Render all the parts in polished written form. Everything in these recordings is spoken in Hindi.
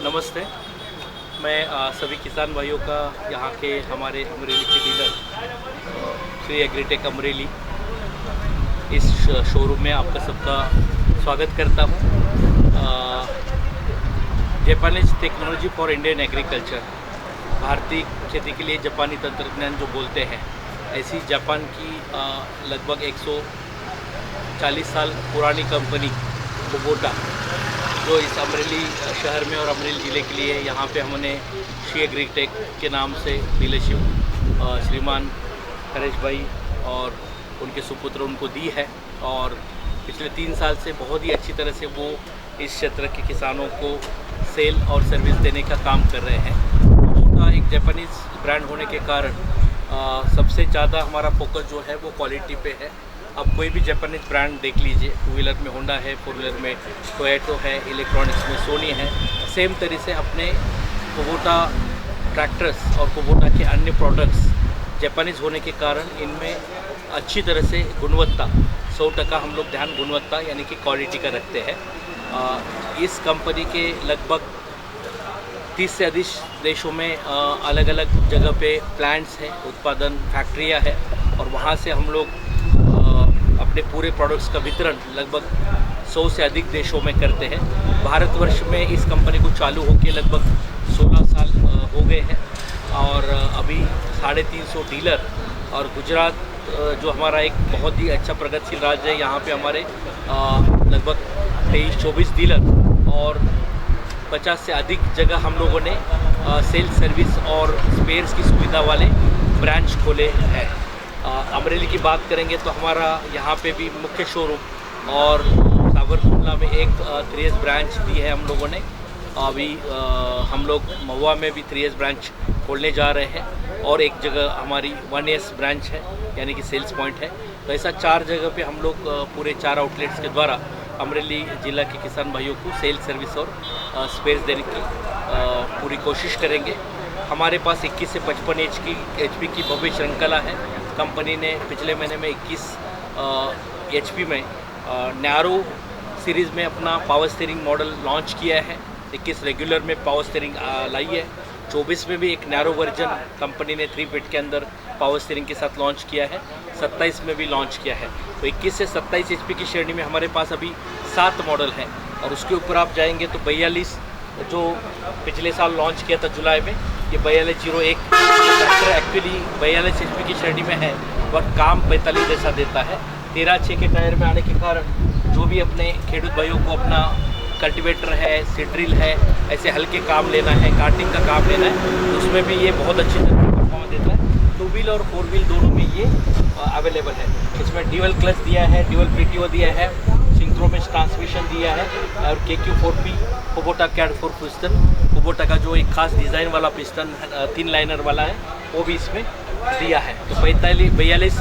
नमस्ते। मैं सभी किसान भाइयों का यहाँ के हमारे अमरेली के डीलर श्री एग्रीटेक अमरेली इस शोरूम में आपका सबका स्वागत करता हूँ। Japanese technology for Indian agriculture, भारतीय खेती के लिए जापानी तंत्रज्ञान जो बोलते हैं, ऐसी जापान की लगभग 140 साल पुरानी कंपनी कुबोटा जो इस अमरेली शहर में और अमरेली ज़िले के लिए यहाँ पे हमने श्री एग्रीटेक के नाम से डीलरशिप श्रीमान हरेश भाई और उनके सुपुत्र उनको दी है। और पिछले 3 साल से बहुत ही अच्छी तरह से वो इस क्षेत्र के किसानों को सेल और सर्विस देने का काम कर रहे हैं। कुबोटा एक जापानीज़ ब्रांड होने के कारण सबसे ज़्यादा हमारा फोकस जो है वो क्वालिटी पे है। अब कोई भी जापानीज़ ब्रांड देख लीजिए, 2 व्हीलर में होंडा है, 4 व्हीलर में टोयोटा है, इलेक्ट्रॉनिक्स में सोनी है। सेम तरह से अपने कुबोटा ट्रैक्टर्स और कुबोटा के अन्य प्रोडक्ट्स जापानीज़ होने के कारण इनमें अच्छी तरह से गुणवत्ता 100% हम लोग ध्यान गुणवत्ता यानी कि क्वालिटी का रखते हैं। इस कंपनी के लगभग 30 से अधिक देशों में अलग अलग जगह पे प्लांट्स हैं, उत्पादन फैक्ट्रियां हैं और वहाँ से हम लोग अपने पूरे प्रोडक्ट्स का वितरण लगभग 100 से अधिक देशों में करते हैं। भारतवर्ष में इस कंपनी को चालू होकर लगभग 16 साल हो गए हैं और अभी 350 डीलर और गुजरात जो हमारा एक बहुत ही अच्छा प्रगतिशील राज्य है, यहाँ पे हमारे लगभग 23-24 डीलर और 50 से अधिक जगह हम लोगों ने सेल्स सर्विस और स्पेयर्स की सुविधा वाले ब्रांच खोले हैं। अमरेली की बात करेंगे तो हमारा यहाँ पे भी मुख्य शोरूम और सागरकुंडला में एक 3S ब्रांच दी है हम लोगों ने। अभी हम लोग महुआ में भी 3S ब्रांच खोलने जा रहे हैं और एक जगह हमारी 1S ब्रांच है यानी कि सेल्स पॉइंट है। तो ऐसा 4 जगह पे हम लोग पूरे 4 आउटलेट्स के द्वारा अमरेली ज़िला के किसान भाइयों को सेल सर्विस और स्पेयर्स देने की पूरी कोशिश करेंगे। हमारे पास 21 से 55 HP की भव्य श्रृंखला है। कंपनी ने पिछले महीने में 21 HP में नैरो सीरीज़ में अपना पावर स्टीयरिंग मॉडल लॉन्च किया है। 21 रेगुलर में पावर स्टीयरिंग लाई है। 24 में भी एक नैरो वर्जन कंपनी ने 3 फीट के अंदर पावर स्टीयरिंग के साथ लॉन्च किया है। 27 में भी लॉन्च किया है। तो 21 से 27 HP की श्रेणी में हमारे पास अभी 7 मॉडल हैं और उसके ऊपर आप जाएंगे तो 42 जो पिछले साल लॉन्च किया था जुलाई में, ये 4201 ट्रैक्टर एक्चुअली 42 HP की श्रेणी में है और काम 45 जैसा देता है। 13/6 के टायर में आने के कारण जो भी अपने खेडूत भाइयों को अपना कल्टीवेटर है, सीड्रिल है, ऐसे हल्के काम लेना है, काटिंग का काम लेना है, तो उसमें भी ये बहुत अच्छी तरह से परफॉर्मेंस देता है। 2 व्हील और 4 व्हील दोनों में ये अवेलेबल है। इसमें ड्यूअल क्लच दिया है, ड्यूअल PTO दिया है, सिंक्रोमेस ट्रांसमिशन दिया है और KQ4P Kubota CAD 4 piston, Kubota का जो एक खास डिज़ाइन वाला पिस्टन 3 लाइनर वाला है वो भी इसमें दिया है। तो 4201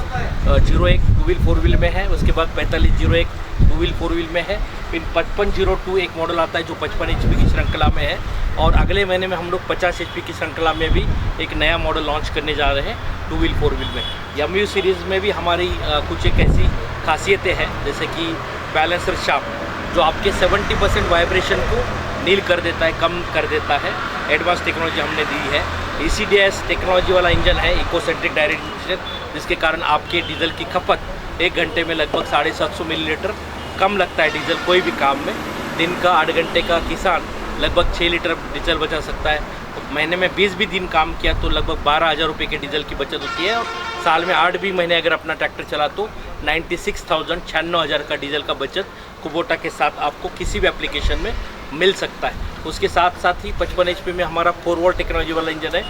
2 व्हील 4 व्हील में है। उसके बाद 4501 2 व्हील 4 व्हील में है। फिर 5502 एक मॉडल आता है जो 55 HP की श्रृंखला में है और अगले महीने में हम लोग 50 HP की श्रृंखला में भी एक नया मॉडल लॉन्च करने जा रहे हैं 2 व्हील 4 व्हील में। MU सीरीज़ में भी हमारी कुछ एक ऐसी खासियतें हैं जैसे कि बैलेंसर शाफ्ट जो आपके 70% वाइब्रेशन को नील कर देता है, कम कर देता है। एडवांस टेक्नोलॉजी हमने दी है। ECDS टेक्नोलॉजी वाला इंजन है, इकोसेंट्रिक डायरेक्ट इंजन, जिसके कारण आपके डीजल की खपत 1 घंटे में लगभग 750 मिलीलीटर कम लगता है डीजल कोई भी काम में। दिन का 8 घंटे का किसान लगभग 6 लीटर डीजल बचा सकता है। तो महीने में 20 भी दिन काम किया तो लगभग 12,000 रुपये के डीजल की बचत होती है और साल में 8 भी महीने अगर अपना ट्रैक्टर चला तो 96,000 का डीजल का बचत कुबोटा के साथ आपको किसी भी एप्लीकेशन में मिल सकता है। उसके साथ साथ ही 55 HP में हमारा 4 वॉल्ट टेक्नोलॉजी वाला इंजन है।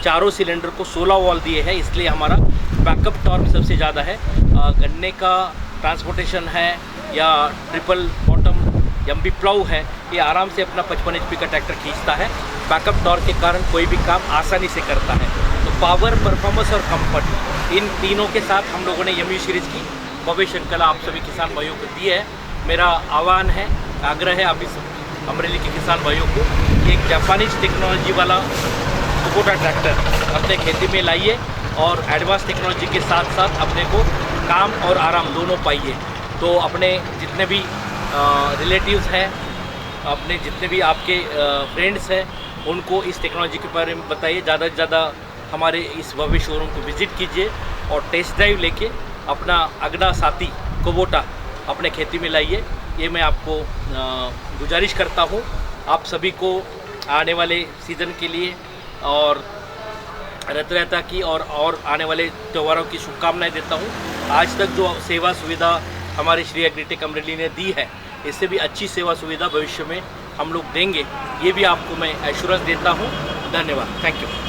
चारों सिलेंडर को 16 वॉल्ट दिए हैं, इसलिए हमारा बैकअप टॉर्क सबसे ज़्यादा है। गन्ने का ट्रांसपोर्टेशन है या ट्रिपल बॉटम MB प्लाउ है, ये आराम से अपना 55 HP का ट्रैक्टर खींचता है। बैकअप टॉर्क के कारण कोई भी काम आसानी से करता है। तो पावर, परफॉर्मेंस और कंफर्ट, इन तीनों के साथ हम लोगों ने MU सीरीज़ की भव्य श्रृंखला आप सभी किसान भाइयों को दी है। मेरा आह्वान है, आग्रह है आप इस अमरेली के किसान भाइयों को एक जापानीज टेक्नोलॉजी वाला कुबोटा ट्रैक्टर अपने खेती में लाइए और एडवांस टेक्नोलॉजी के साथ साथ अपने को काम और आराम दोनों पाइए। तो अपने जितने भी रिलेटिव्स हैं अपने जितने भी आपके फ्रेंड्स हैं उनको इस टेक्नोलॉजी के बारे में बताइए। ज़्यादा से ज़्यादा हमारे इस भव्य शोरूम को विज़िट कीजिए और टेस्ट ड्राइव लेके अपना अगला साथी कुबोटा अपने खेती में लाइए। ये मैं आपको गुजारिश करता हूँ। आप सभी को आने वाले सीज़न के लिए और रथयात्रा की और आने वाले त्योहारों की शुभकामनाएं देता हूँ। आज तक जो सेवा सुविधा हमारे श्री एग्रीटेक अमरेली ने दी है, इससे भी अच्छी सेवा सुविधा भविष्य में हम लोग देंगे, ये भी आपको मैं एश्योरेंस देता हूँ। धन्यवाद, थैंक यू।